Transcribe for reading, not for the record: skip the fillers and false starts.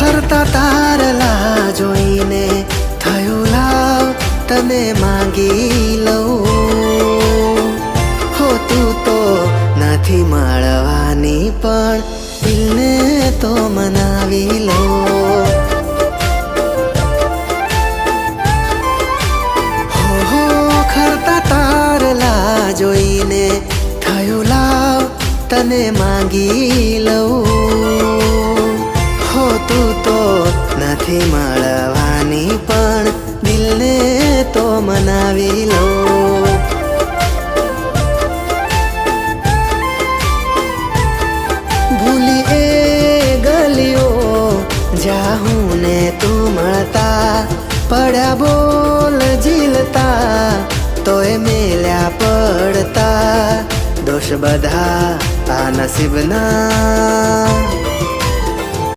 ખરતા તારલા જોઈને થયું લાવ તને માંગી લઉં. હો તું તો નથી મળવાની પણ દિલને તો મનાવી લઉં. હો ખરતા તારલા જોઈને થયું લાવ તને માંગી લઉં. હો તું તો નથી મળવાની પણ દિલને તો મનાવી લઉં. ભૂલી એ ગલીઓ જાહું ને તું મળતા પડ્યા બોલ ઝીલતા તોય મેલ્યા પડતા. દોષ બધા આ નસીબના